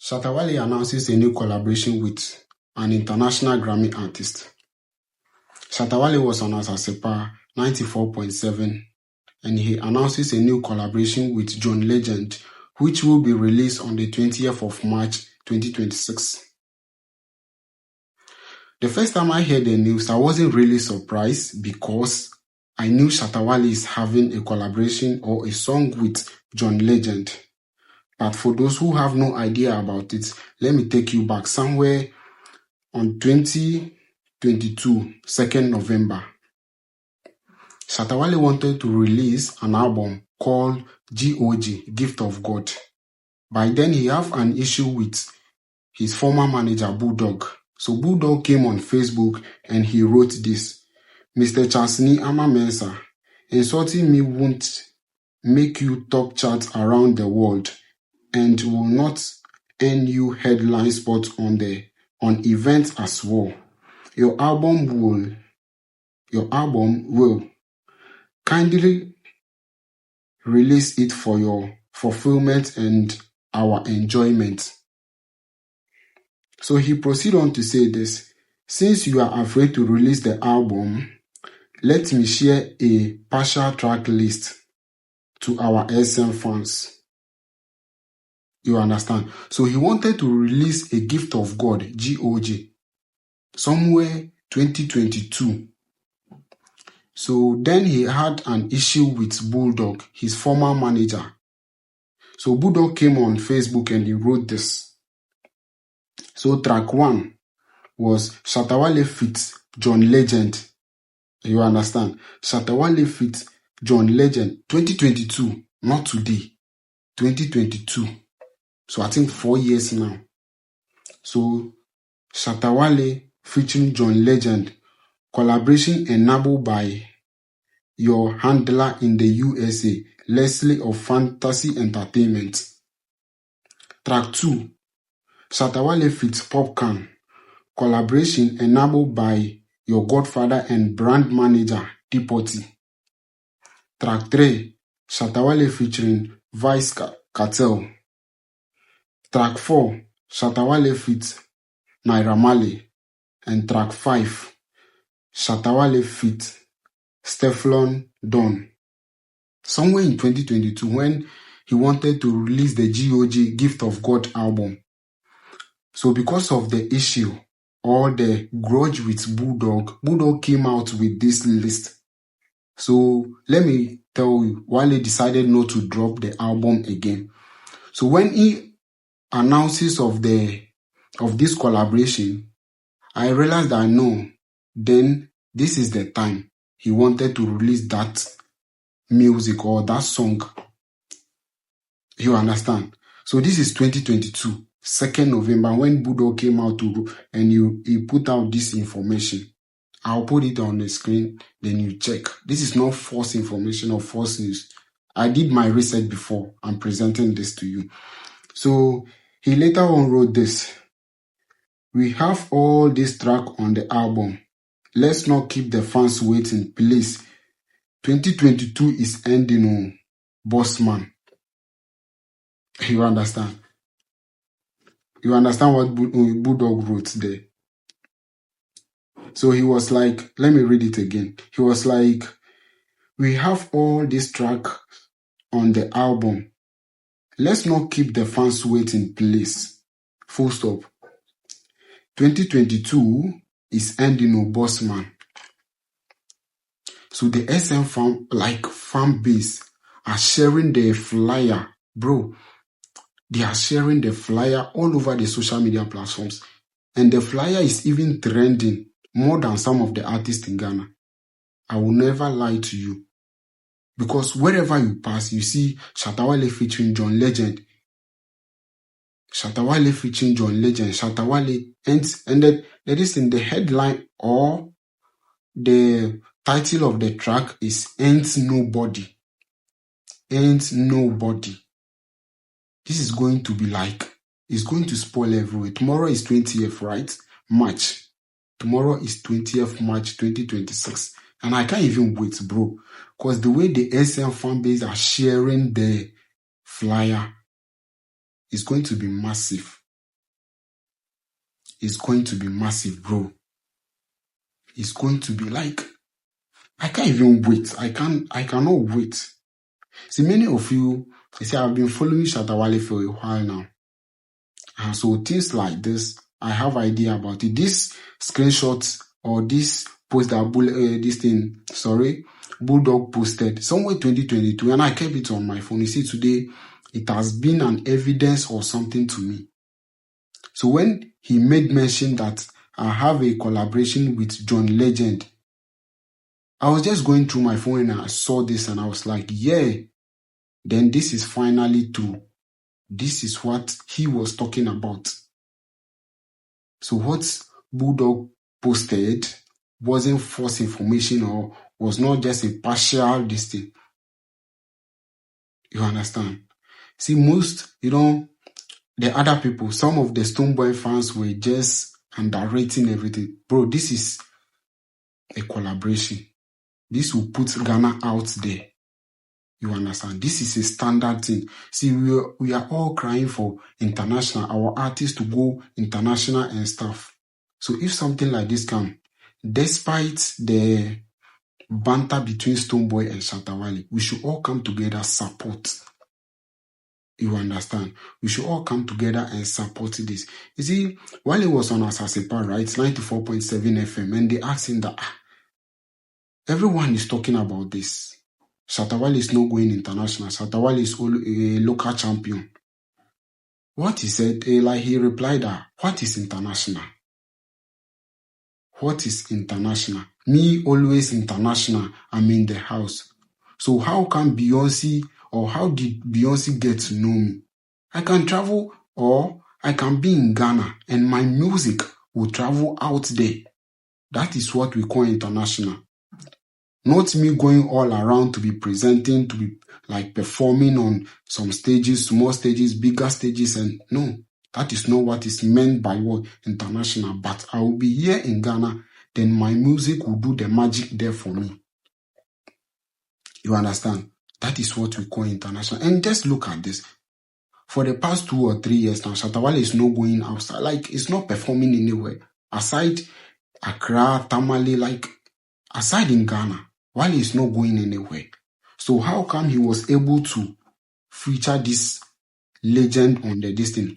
Shatta Wale announces a new collaboration with an international Grammy artist. Shatta Wale was on Asasepa 94.7 and he announces a new collaboration with John Legend, which will be released on the 20th of March 2026. The first time I heard the news, I wasn't really surprised because I knew Shatta Wale is having a collaboration or a song with John Legend. But for those who have no idea about it, let me take you back somewhere on 2022, 2nd November. Shatta Wale wanted to release an album called GOG, Gift of God. By then, he have an issue with his former manager, Bulldog. So Bulldog came on Facebook and he wrote this: Mr. Chansni Amamensa, insulting me won't make you top charts around the world and will not earn you headline spots on events as well. Your album will kindly release it for your fulfillment and our enjoyment. So he proceeded on to say this: since you are afraid to release the album, let me share a partial track list to our SM fans. You understand? So he wanted to release a Gift of God, GOG, somewhere 2022. So then he had an issue with Bulldog, his former manager. So Bulldog came on Facebook and he wrote this. So track 1 was Shatta Wale feat. John Legend. You understand? Shatta Wale feat. John Legend, 2022, not today, 2022. So I think 4 years now. So Shatta Wale featuring John Legend, collaboration enabled by your handler in the USA, Leslie of Fantasy Entertainment. Track 2, Shatta Wale feat. Popcorn, collaboration enabled by your godfather and brand manager, Tipoti. Track 3, Shatta Wale featuring Vice Cartel. Track 4, Shatta Wale feat. Naira Marley. And track 5, Shatta Wale feat. Stefflon Don. Somewhere in 2022, when he wanted to release the GOG Gift of God album. So because of the issue or the grudge with Bulldog came out with this list. So let me tell you, Wale decided not to drop the album again. So when he announces of this collaboration, I realized that no, then this is the time he wanted to release that music or that song. You understand? So this is 2022, 2nd November, when Bulldog came out and he put out this information. I'll put it on the screen, then you check. This is not false information or false news. I did my research before I'm presenting this to you. So he later on wrote this: we have all this track on the album. Let's not keep the fans waiting, please. 2022 is ending, boss man. You understand? You understand what Bulldog wrote there? So he was like, let me read it again. He was like, we have all this track on the album. Let's not keep the fans waiting, please. Full stop. 2022 is ending, boss man. So the SM fan base are sharing their flyer, bro. They are sharing the flyer all over the social media platforms. And the flyer is even trending more than some of the artists in Ghana. I will never lie to you. Because wherever you pass, you see Shatta Wale featuring John Legend. Shatta Wale featuring John Legend. Shatta Wale. And that is in the headline or the title of the track is Ain't Nobody. Ain't Nobody. This is going to be like, it's going to spoil everywhere. Tomorrow is 20th, right? March. Tomorrow is 20th March 2026. And I can't even wait, bro. Because the way the SM fan base are sharing the flyer is going to be massive. is going to be massive, bro. It's going to be like, I can't even wait. I cannot wait. See, many of you, I say I've been following Shatta Wale for a while now. And so things like this, I have idea about it. This screenshots or this post that Bulldog posted somewhere 2022, and I kept it on my phone. You see, today it has been an evidence or something to me. So when he made mention that I have a collaboration with John Legend, I was just going through my phone and I saw this and I was like, yeah, then this is finally true. This is what he was talking about. So what Bulldog posted wasn't false information or was not just a partial thing. You understand? See, most, the other people, some of the Stonebwoy fans were just underrating everything. Bro, this is a collaboration. This will put Ghana out there. You understand? This is a standard thing. See, we are all crying for international, our artists to go international and stuff. So if something like this comes, despite the banter between Stonebwoy and Shatta Wale, we should all come together, support. You understand? We should all come together and support this. You see, Wale was on Asasepa, right? 94.7 FM, and they asked him that, everyone is talking about this. Shatta Wale is not going international. Shatta Wale is a local champion. What he said, he replied that, what is international? What is international? Me, always international. I'm in the house. So how can Beyonce, or how did Beyonce get to know me? I can travel, or I can be in Ghana, and my music will travel out there. That is what we call international. Not me going all around to be presenting, to be performing on some stages, small stages, bigger stages, and no, that is not what is meant by what international. But I will be here in Ghana, then my music will do the magic there for me. You understand? That is what we call international. And just look at this. For the past 2 or 3 years now, Shatta Wale is not going outside. It's not performing anywhere. Aside Accra, Tamale, aside in Ghana. Wale is not going anywhere. So how come he was able to feature this legend on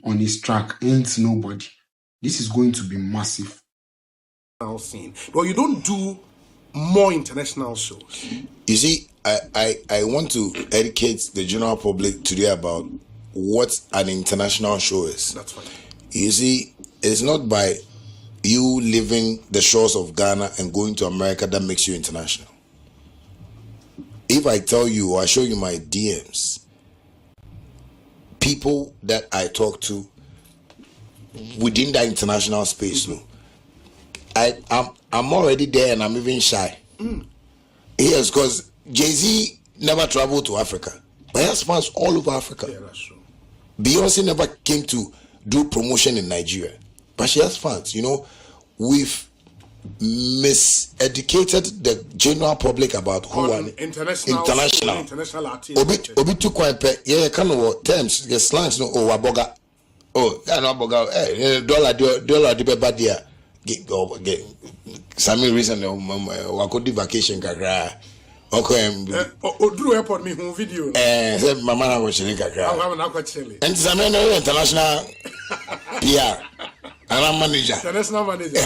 on his track? Ain't nobody. This is going to be massive. Scene. Well, you don't do more international shows. You see, I want to educate the general public today about what an international show is. That's fine. You see, it's not by you leaving the shores of Ghana and going to America that makes you international. If I tell you or I show you my DMs, people that I talk to within that international space, I'm already there and I'm even shy. Yes, because Jay-Z never traveled to Africa, but he has fans all over Africa. Yeah, that's true. Beyonce never came to do promotion in Nigeria, but she has fans. We've miseducated the general public about who are international artists. Obi too quiet. Yeah, kind of terms. The slangs no. Oh, waboga. Oh, yeah, no waboga. Dollar the bad there. Get some reason. Wakodi vacation kakra. Okay. Drew airport me home video. Said my man was chilling kakra. I'm not chilling. And some international PR. And I'm manager. International manager.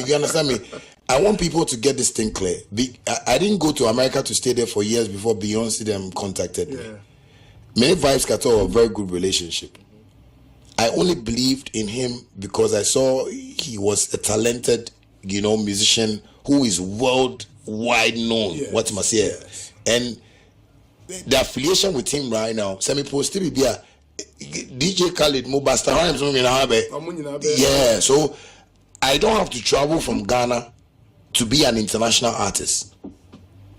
You understand me? I want people to get this thing clear. I didn't go to America to stay there for years before Beyonce them contacted me. Me Vibes Cartel a very good relationship. I only believed in him because I saw he was a talented, musician who is worldwide known. Yes. What must say? Yes. And the affiliation with him right now, Semi Post be a DJ Khaled Mobasta. Yeah, so I don't have to travel from Ghana to be an international artist.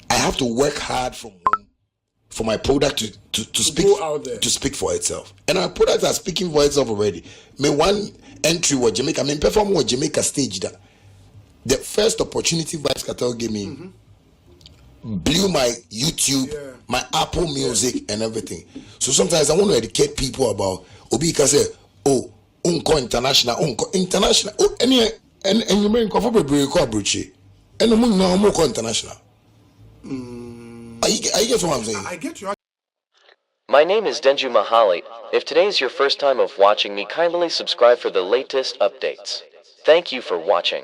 I have to work hard from home for my product to speak for itself. And our products are speaking for itself already. Me one entry was Jamaica. Perform with Jamaica stage that the first opportunity Vibes Cartel gave me blew my YouTube, my Apple Music and everything. So sometimes I want to educate people about Obi can say, oh, unko international any you mean ko for bebre ko abrochi eno mu na mo ko international. I get what I'm saying. I get you. My name is Denju Mahali. If today is your first time of watching me, kindly subscribe for the latest updates. Thank you for watching.